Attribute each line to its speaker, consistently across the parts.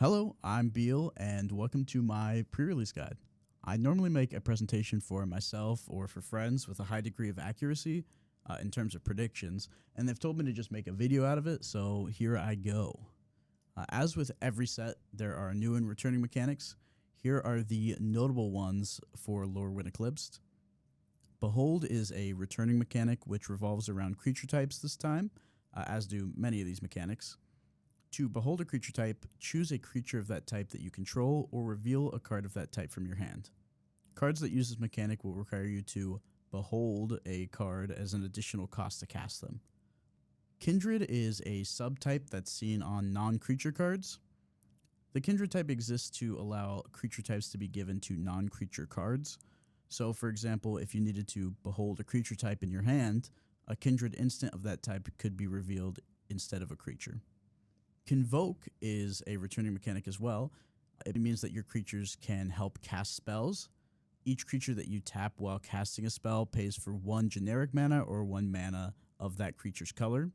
Speaker 1: Hello, I'm Beal, and welcome to my pre-release guide. I normally make a presentation for myself or for friends with a high degree of accuracy in terms of predictions, and they've told me to just make a video out of it, so here I go. As with every set, there are new and returning mechanics. Here are the notable ones for Lorwyn Eclipsed. Behold is a returning mechanic which revolves around creature types this time, as do many of these mechanics. To behold a creature type, choose a creature of that type that you control or reveal a card of that type from your hand. Cards that use this mechanic will require you to behold a card as an additional cost to cast them. Kindred is a subtype that's seen on non-creature cards. The Kindred type exists to allow creature types to be given to non-creature cards. So, for example, if you needed to behold a creature type in your hand, a Kindred instant of that type could be revealed instead of a creature. Convoke is a returning mechanic as well. It means that your creatures can help cast spells. Each creature that you tap while casting a spell pays for 1 generic mana or 1 mana of that creature's color.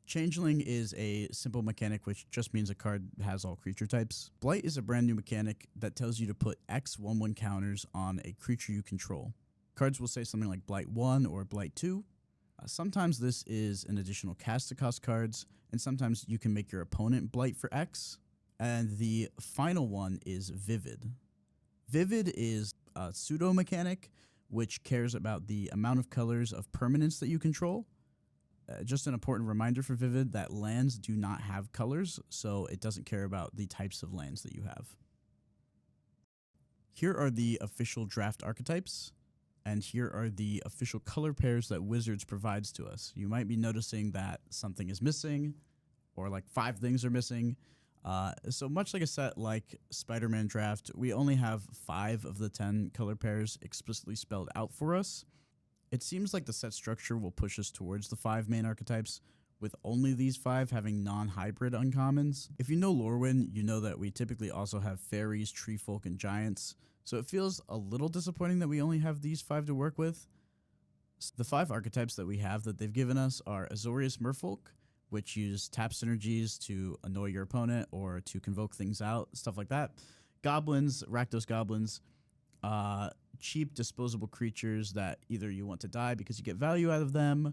Speaker 1: Changeling is a simple mechanic which just means a card has all creature types. Blight is a brand new mechanic that tells you to put X 1/1 counters on a creature you control. Cards will say something like Blight 1 or Blight 2. Sometimes this is an additional cast to cost cards, and sometimes you can make your opponent blight for X. And the final one is Vivid. Vivid is a pseudo mechanic which cares about the amount of colors of permanents that you control. Just an important reminder for Vivid that lands do not have colors, so it doesn't care about the types of lands that you have. Here are the official draft archetypes. And here are the official color pairs that Wizards provides to us. You might be noticing that something is missing, or like 5 things are missing. So much like a set like Spider-Man Draft, we only have 5 of the 10 color pairs explicitly spelled out for us. It seems like the set structure will push us towards the 5 main archetypes, with only these 5 having non-hybrid uncommons. If you know Lorwyn, you know that we typically also have fairies, treefolk, and giants. So it feels a little disappointing that we only have these 5 to work with. The 5 archetypes that we have that they've given us are Azorius Merfolk, which use tap synergies to annoy your opponent or to convoke things out, stuff like that. Goblins, Rakdos Goblins, cheap disposable creatures that either you want to die because you get value out of them,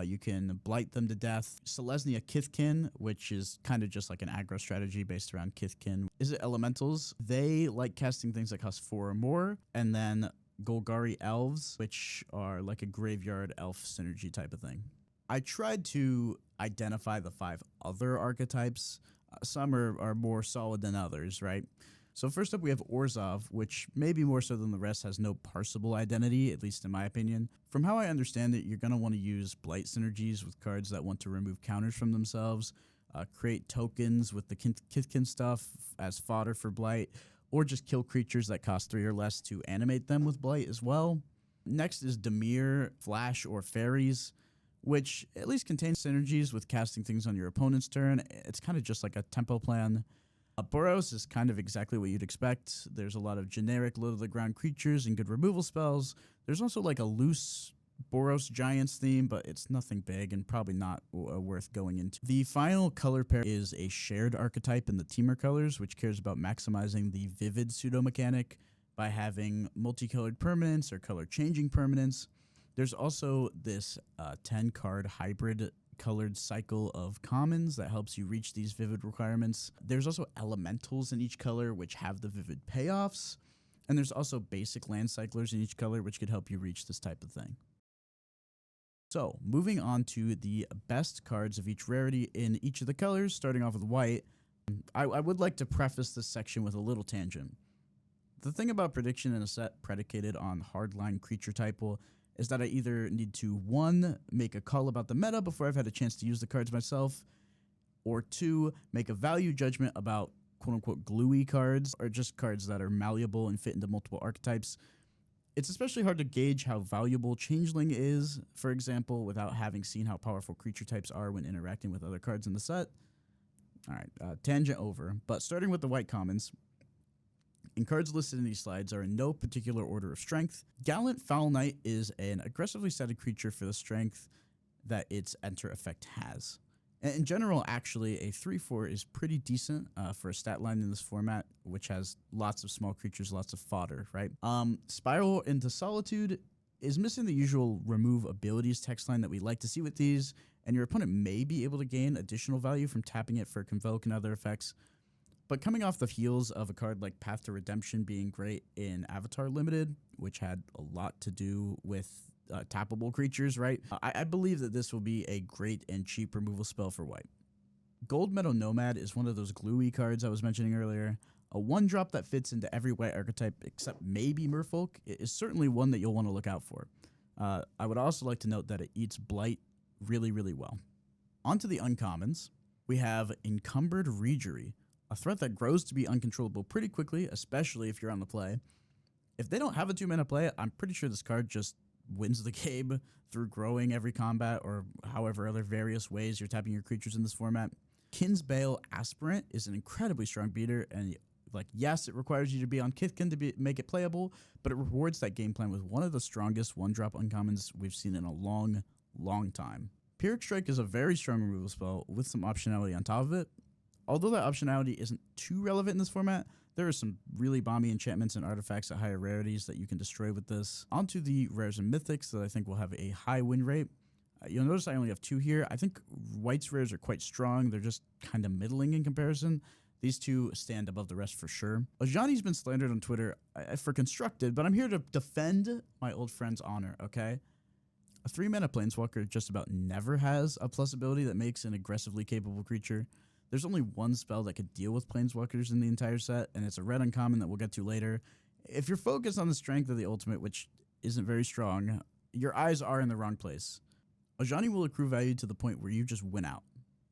Speaker 1: you can blight them to death. Selesnya Kithkin, which is kind of just like an aggro strategy based around Kithkin. Is it elementals? They like casting things that cost 4 or more. And then Golgari Elves, which are like a graveyard elf synergy type of thing. I tried to identify the 5 other archetypes. Some are more solid than others, right? So first up, we have Orzhov, which maybe more so than the rest has no parsable identity, at least in my opinion. From how I understand it, you're going to want to use Blight synergies with cards that want to remove counters from themselves, create tokens with the Kithkin stuff as fodder for Blight, or just kill creatures that cost 3 or less to animate them with Blight as well. Next is Dimir, Flash, or Fairies, which at least contains synergies with casting things on your opponent's turn. It's kind of just like a tempo plan. Boros is kind of exactly what you'd expect. There's a lot of generic low-to-the-ground creatures and good removal spells. There's also like a loose Boros Giants theme, but it's nothing big and probably not worth going into. The final color pair is a shared archetype in the Teamer colors, which cares about maximizing the Vivid pseudo-mechanic by having multicolored permanents or color-changing permanents. There's also this 10-card hybrid colored cycle of commons that helps you reach these Vivid requirements. There's also elementals in each color which have the Vivid payoffs, and there's also basic land cyclers in each color which could help you reach this type of thing. So moving on to the best cards of each rarity in each of the colors, starting off with white. I would like to preface this section with a little tangent. The thing about prediction in a set predicated on hardline creature type is that I either need to, 1, make a call about the meta before I've had a chance to use the cards myself, or 2, make a value judgment about quote-unquote gluey cards, or just cards that are malleable and fit into multiple archetypes. It's especially hard to gauge how valuable Changeling is, for example, without having seen how powerful creature types are when interacting with other cards in the set. Alright, tangent over, but starting with the white commons, and cards listed in these slides are in no particular order of strength. Gallant Foul Knight is an aggressively setted creature for the strength that its enter effect has. In general, actually, a 3/4 is pretty decent for a stat line in this format, which has lots of small creatures, lots of fodder, right? Spiral into Solitude is missing the usual remove abilities text line that we like to see with these, and your opponent may be able to gain additional value from tapping it for Convoke and other effects. But coming off the heels of a card like Path to Redemption being great in Avatar Limited, which had a lot to do with tappable creatures, right? I believe that this will be a great and cheap removal spell for white. Gold Meadow Nomad is one of those gluey cards I was mentioning earlier. A 1-drop that fits into every white archetype except maybe Merfolk is certainly one that you'll want to look out for. I would also like to note that it eats Blight really, really well. On to the uncommons. We have Encumbered Regery, a threat that grows to be uncontrollable pretty quickly, especially if you're on the play. If they don't have a 2-mana play, I'm pretty sure this card just wins the game through growing every combat or however other various ways you're tapping your creatures in this format. Kinsbale Aspirant is an incredibly strong beater, and yes, it requires you to be on Kithkin to make it playable, but it rewards that game plan with one of the strongest 1-drop uncommons we've seen in a long, long time. Pyrrhic Strike is a very strong removal spell with some optionality on top of it. Although that optionality isn't too relevant in this format, there are some really bomby enchantments and artifacts at higher rarities that you can destroy with this. Onto the rares and mythics that I think will have a high win rate. You'll notice I only have 2 here. I think white's rares are quite strong. They're just kind of middling in comparison. These 2 stand above the rest for sure. Ajani's been slandered on Twitter for constructed, but I'm here to defend my old friend's honor, okay? A 3-mana Planeswalker just about never has a plus ability that makes an aggressively capable creature. There's only one spell that could deal with Planeswalkers in the entire set, and it's a red uncommon that we'll get to later. If you're focused on the strength of the ultimate, which isn't very strong, your eyes are in the wrong place. Ajani will accrue value to the point where you just win out.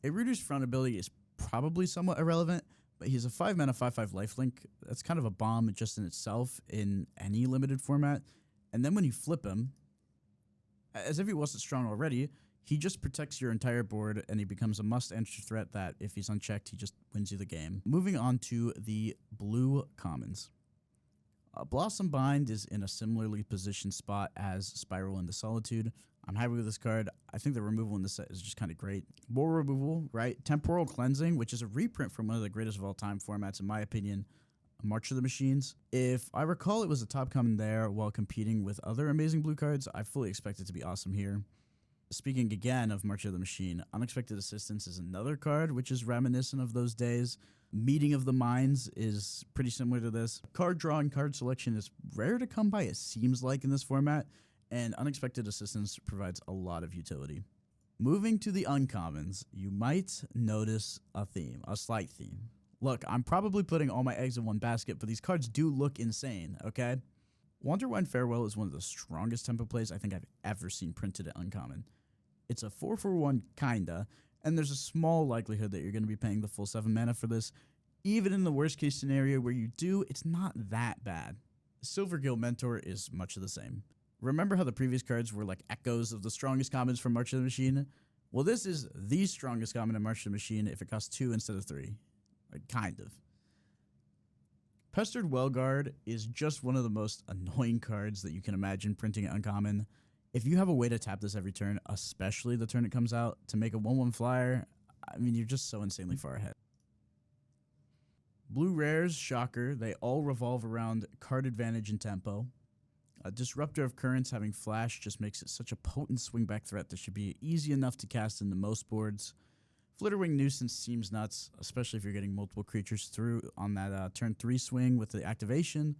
Speaker 1: A Rooter's Front ability is probably somewhat irrelevant, but he's a 5-mana 5/5 lifelink. That's kind of a bomb just in itself in any limited format. And then when you flip him, as if he wasn't strong already, he just protects your entire board, and he becomes a must-enter threat that, if he's unchecked, he just wins you the game. Moving on to the blue commons. Blossom Bind is in a similarly positioned spot as Spiral into Solitude. I'm happy with this card. I think the removal in this set is just kind of great. More removal, right? Temporal Cleansing, which is a reprint from one of the greatest of all time formats, in my opinion, March of the Machines. If I recall, it was a top common there while competing with other amazing blue cards. I fully expect it to be awesome here. Speaking again of March of the Machine, Unexpected Assistance is another card which is reminiscent of those days. Meeting of the Minds is pretty similar to this. Card draw and card selection is rare to come by, it seems like, in this format, and Unexpected Assistance provides a lot of utility. Moving to the uncommons, you might notice a theme, a slight theme. Look, I'm probably putting all my eggs in one basket, but these cards do look insane, okay? Wanderwine Farewell is one of the strongest tempo plays I think I've ever seen printed at uncommon. It's a 4/1 kinda, and there's a small likelihood that you're going to be paying the full 7 mana for this. Even in the worst case scenario where you do, it's not that bad. Silvergill Mentor is much of the same. Remember how the previous cards were like echoes of the strongest commons from March of the Machine? Well, this is the strongest common in March of the Machine if it costs 2 instead of 3. Kind of. Pestered Wellguard is just one of the most annoying cards that you can imagine printing at uncommon. If you have a way to tap this every turn, especially the turn it comes out, to make a 1/1 flyer, I mean, you're just so insanely far ahead. Blue rares, shocker, they all revolve around card advantage and tempo. A Disruptor of Currents having flash just makes it such a potent swingback threat that should be easy enough to cast into most boards. Flitterwing Nuisance seems nuts, especially if you're getting multiple creatures through on that turn 3 swing with the activation.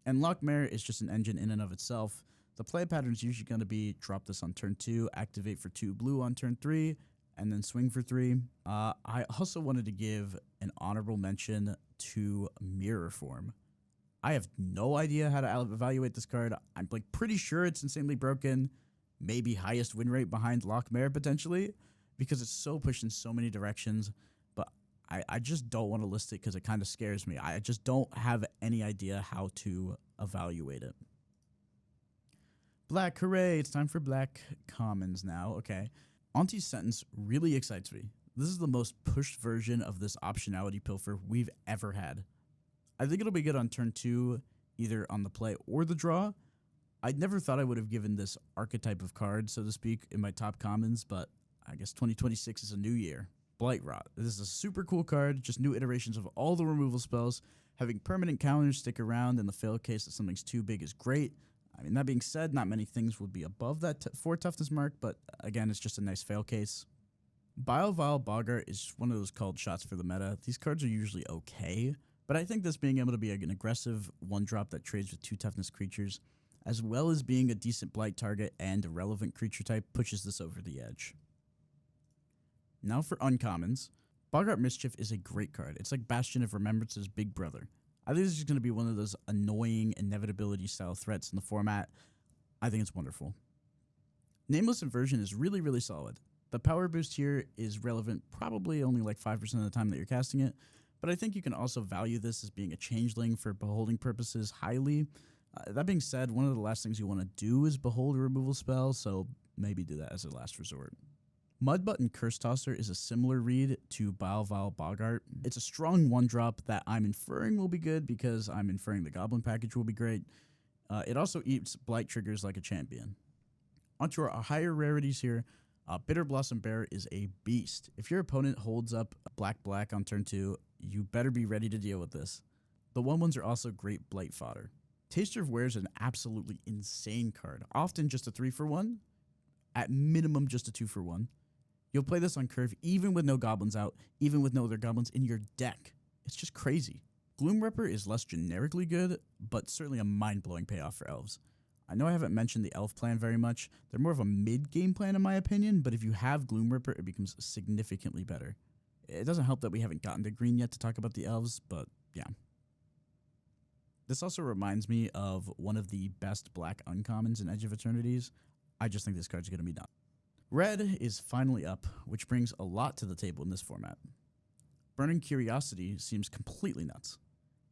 Speaker 1: And Lockmare is just an engine in and of itself. The play pattern is usually going to be drop this on turn 2, activate for 2 blue on turn 3, and then swing for 3. I also wanted to give an honorable mention to Mirror Form. I have no idea how to evaluate this card. I'm pretty sure it's insanely broken, maybe highest win rate behind Lockmare potentially, because it's so pushed in so many directions, but I just don't want to list it because it kind of scares me. I just don't have any idea how to evaluate it. Black, hooray, it's time for Black Commons now. Okay. Auntie's Sentence really excites me. This is the most pushed version of this optionality pilfer we've ever had. I think it'll be good on turn 2, either on the play or the draw. I never thought I would have given this archetype of card, so to speak, in my top commons, but I guess 2026 is a new year. Blight Rot. This is a super cool card, just new iterations of all the removal spells. Having permanent counters stick around in the fail case that something's too big is great. I mean, that being said, not many things would be above that 4 toughness mark, but again, it's just a nice fail case. Biovile Boggart is one of those called shots for the meta. These cards are usually okay, but I think this being able to be an aggressive 1-drop that trades with 2 toughness creatures, as well as being a decent blight target and a relevant creature type, pushes this over the edge. Now for uncommons. Boggart Mischief is a great card. It's like Bastion of Remembrance's big brother. I think this is going to be one of those annoying inevitability style threats in the format. I think it's wonderful. Nameless Inversion is really, really solid. The power boost here is relevant probably only like 5% of the time that you're casting it, but I think you can also value this as being a changeling for beholding purposes highly. That being said, one of the last things you want to do is behold a removal spell, so maybe do that as a last resort. Mudbutton Curse Tosser is a similar read to Biovile Boggart. It's a strong 1-drop that I'm inferring will be good because I'm inferring the Goblin package will be great. It also eats Blight triggers like a champion. Onto our higher rarities here. Bitter Blossom Bear is a beast. If your opponent holds up black on turn 2, you better be ready to deal with this. The 1/1s are also great Blight fodder. Taster of Wear is an absolutely insane card. Often just a 3-for-1. At minimum just a 2-for-1. You'll play this on curve even with no goblins out, even with no other goblins in your deck. It's just crazy. Gloom Ripper is less generically good, but certainly a mind-blowing payoff for elves. I know I haven't mentioned the elf plan very much. They're more of a mid-game plan in my opinion, but if you have Gloom Ripper, it becomes significantly better. It doesn't help that we haven't gotten to green yet to talk about the elves, but yeah. This also reminds me of one of the best black uncommons in Edge of Eternities. I just think this card's going to be done. Red is finally up, which brings a lot to the table in this format. Burning Curiosity seems completely nuts.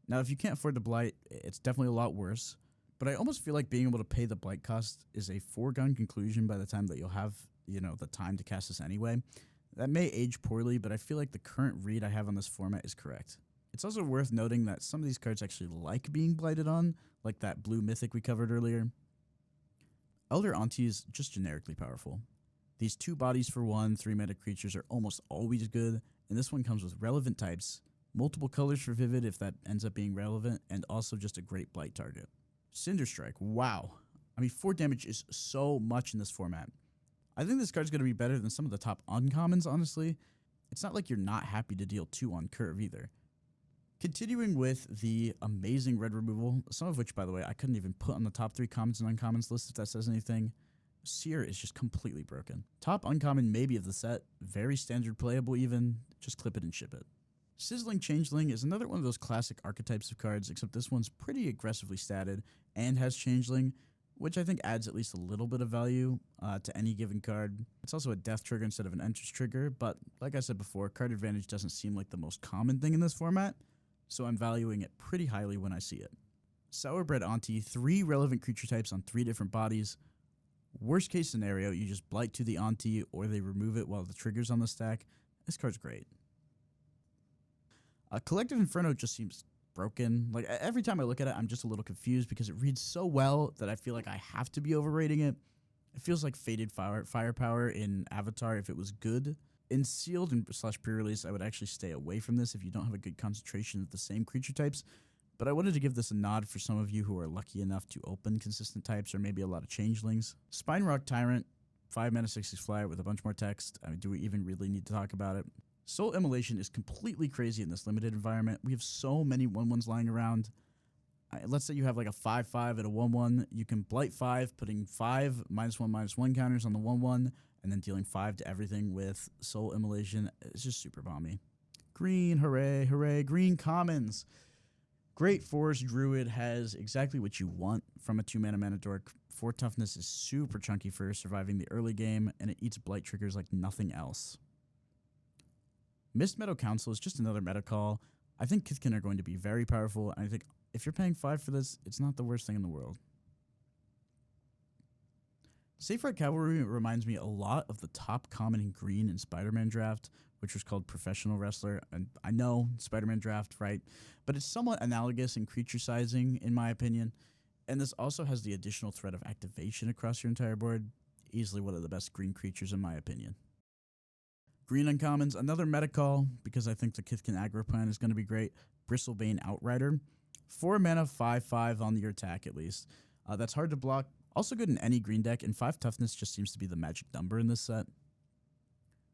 Speaker 1: Now, if you can't afford the Blight, it's definitely a lot worse, but I almost feel like being able to pay the Blight cost is a foregone conclusion by the time that you'll have, the time to cast this anyway. That may age poorly, but I feel like the current read I have on this format is correct. It's also worth noting that some of these cards actually like being blighted on, like that blue mythic we covered earlier. Elder Auntie is just generically powerful. These 2 bodies for 1, 3-mana creatures are almost always good, and this one comes with relevant types, multiple colors for Vivid if that ends up being relevant, and also just a great blight target. Cinder Strike, wow. I mean, 4 damage is so much in this format. I think this card's going to be better than some of the top uncommons, honestly. It's not like you're not happy to deal 2 on curve either. Continuing with the amazing red removal, some of which, by the way, I couldn't even put on the top 3 commons and uncommons list if that says anything. Seer is just completely broken. Top uncommon maybe of the set, very standard playable even, just clip it and ship it. Sizzling Changeling is another one of those classic archetypes of cards, except this one's pretty aggressively statted and has Changeling, which I think adds at least a little bit of value to any given card. It's also a death trigger instead of an entrance trigger, but like I said before, card advantage doesn't seem like the most common thing in this format, so I'm valuing it pretty highly when I see it. Sourbread Auntie, 3 relevant creature types on 3 different bodies. Worst case scenario, you just blight to the Auntie or they remove it while the trigger's on the stack. This card's great. Collective Inferno just seems broken. Like every time I look at it, I'm just a little confused because it reads so well that I feel like I have to be overrating it. It feels like Faded Firepower in Avatar if it was good. In Sealed and / Prerelease, I would actually stay away from this if you don't have a good concentration of the same creature types. But I wanted to give this a nod for some of you who are lucky enough to open consistent types or maybe a lot of changelings. Spine Rock Tyrant, 5 mana 6/6 flyer with a bunch more text. I mean, do we even really need to talk about it? Soul Immolation is completely crazy in this limited environment. We have so many 1/1s lying around. Let's say you have like a 5/5 and a 1/1. You can blight 5, putting 5 -1/-1 counters on the 1/1, and then dealing 5 to everything with Soul Immolation. It's just super bomby. Green, hooray, hooray. Green commons. Great Forest Druid has exactly what you want from a 2-mana mana dork. 4 toughness is super chunky for surviving the early game, and it eats blight triggers like nothing else. Mist Meadow Council is just another meta call. I think Kithkin are going to be very powerful, and I think if you're paying 5 for this, it's not the worst thing in the world. Safe Right Cavalry reminds me a lot of the top common in green in Spider-Man Draft, which was called Professional Wrestler. And I know Spider-Man Draft, right? But it's somewhat analogous in creature sizing, in my opinion. And this also has the additional threat of activation across your entire board. Easily one of the best green creatures, in my opinion. Green uncommons, another meta call, because I think the Kithkin aggro plan is going to be great. Bristlebane Outrider. 4 mana, 5/5 on your attack at least. That's hard to block. Also good in any green deck, and 5 toughness just seems to be the magic number in this set.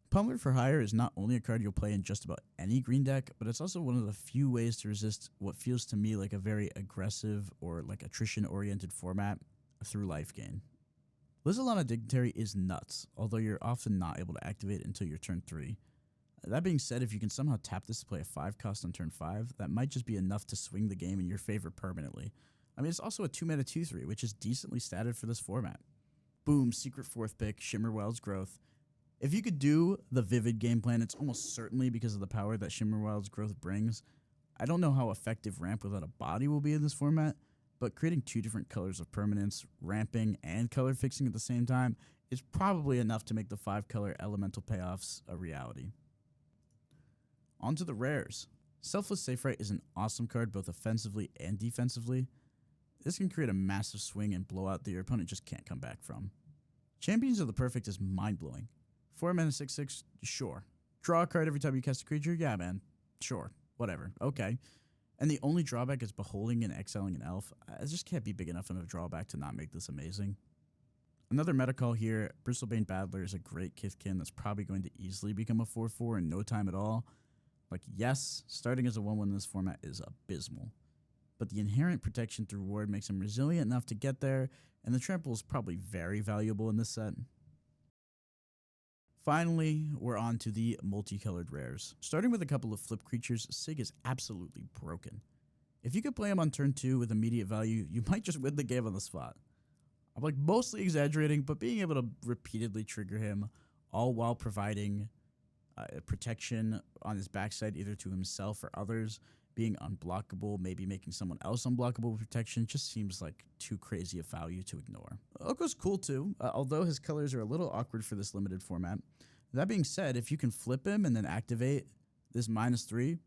Speaker 1: Pummeler for Hire is not only a card you'll play in just about any green deck, but it's also one of the few ways to resist what feels to me like a very aggressive or like attrition-oriented format through life gain. Lizalana Dignitary is nuts, although you're often not able to activate it until your turn 3. That being said, if you can somehow tap this to play a 5 cost on turn 5, that might just be enough to swing the game in your favor permanently. I mean, it's also a 2 mana 2/3, which is decently statted for this format. Boom, secret 4th pick, Shimmerwild's Growth. If you could do the Vivid game plan, it's almost certainly because of the power that Shimmerwild's Growth brings. I don't know how effective Ramp without a body will be in this format, but creating 2 different colors of permanence, ramping, and color fixing at the same time is probably enough to make the 5-color elemental payoffs a reality. On to the rares. Selfless Safe Right is an awesome card both offensively and defensively. This can create a massive swing and blowout that your opponent just can't come back from. Champions of the Perfect is mind-blowing. 4 mana 6/6, sure. Draw a card every time you cast a creature? Yeah, man. Sure. Whatever. Okay. And the only drawback is beholding and exiling an elf. It just can't be big enough of a drawback to not make this amazing. Another meta call here, Bristlebane Battler is a great Kithkin that's probably going to easily become a 4/4 in no time at all. Like, yes, starting as a 1/1 in this format is abysmal, but the inherent protection through ward makes him resilient enough to get there, and the trample is probably very valuable in this set. Finally, we're on to the multicolored rares. Starting with a couple of flip creatures, Sig is absolutely broken. If you could play him on turn 2 with immediate value, you might just win the game on the spot. I'm like mostly exaggerating, but being able to repeatedly trigger him, all while providing protection on his backside, either to himself or others, being unblockable, maybe making someone else unblockable with protection, just seems like too crazy a value to ignore. Oko's cool too, although his colors are a little awkward for this limited format. That being said, if you can flip him and then activate this -3,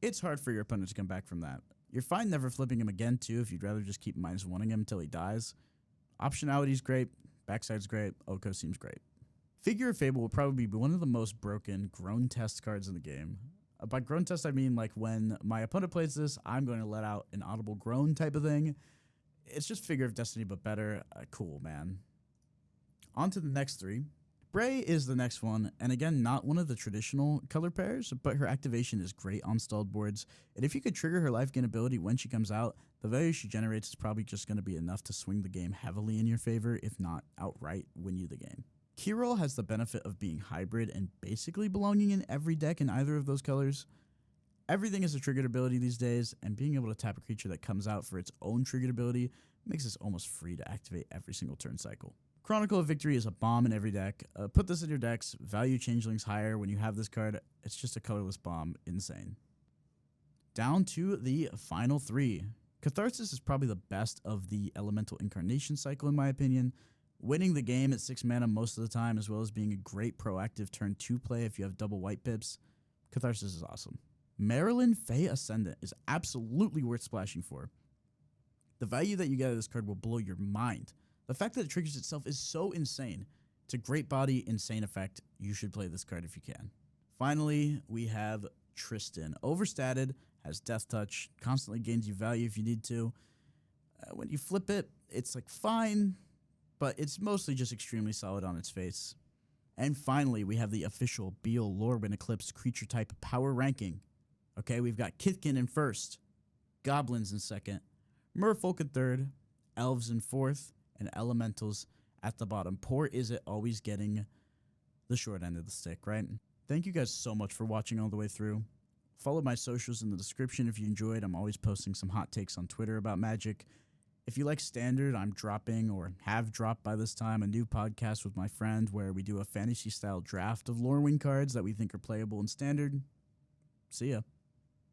Speaker 1: it's hard for your opponent to come back from that. You're fine never flipping him again too if you'd rather just keep -1ing him until he dies. Optionality's great, backside's great, Oko seems great. Figure of Fable will probably be one of the most broken groan test cards in the game. By groan test, I mean like when my opponent plays this, I'm going to let out an audible groan type of thing. It's just Figure of Destiny, but better. Cool, man. On to the next 3. Bray is the next one, and again, not one of the traditional color pairs, but her activation is great on stalled boards, and if you could trigger her life gain ability when she comes out, the value she generates is probably just going to be enough to swing the game heavily in your favor, if not outright win you the game. Keyroll has the benefit of being hybrid and basically belonging in every deck in either of those colors. Everything is a triggered ability these days, and being able to tap a creature that comes out for its own triggered ability makes this almost free to activate every single turn cycle. Chronicle of Victory is a bomb in every deck. Put this in your decks, value changelings higher when you have this card. It's just a colorless bomb, insane. Down to the final 3. Catharsis is probably the best of the Elemental Incarnation cycle in my opinion. Winning the game at 6 mana most of the time, as well as being a great proactive turn 2 play if you have double white pips. Catharsis is awesome. Marilyn Fae Ascendant is absolutely worth splashing for. The value that you get out of this card will blow your mind. The fact that it triggers itself is so insane. It's a great body, insane effect. You should play this card if you can. Finally, we have Tristan. Overstated, has Death Touch, constantly gains you value if you need to. When you flip it, it's like fine, but it's mostly just extremely solid on its face. And finally, we have the official Beal Lorwyn Eclipsed creature type power ranking. Okay, we've got Kithkin in first, Goblins in second, Merfolk in third, Elves in fourth, and Elementals at the bottom. Poor Izzet always getting the short end of the stick, right? Thank you guys so much for watching all the way through. Follow my socials in the description if you enjoyed. I'm always posting some hot takes on Twitter about Magic. If you like Standard, I'm dropping, or have dropped by this time, a new podcast with my friend where we do a fantasy-style draft of Lorwyn cards that we think are playable in Standard. See ya.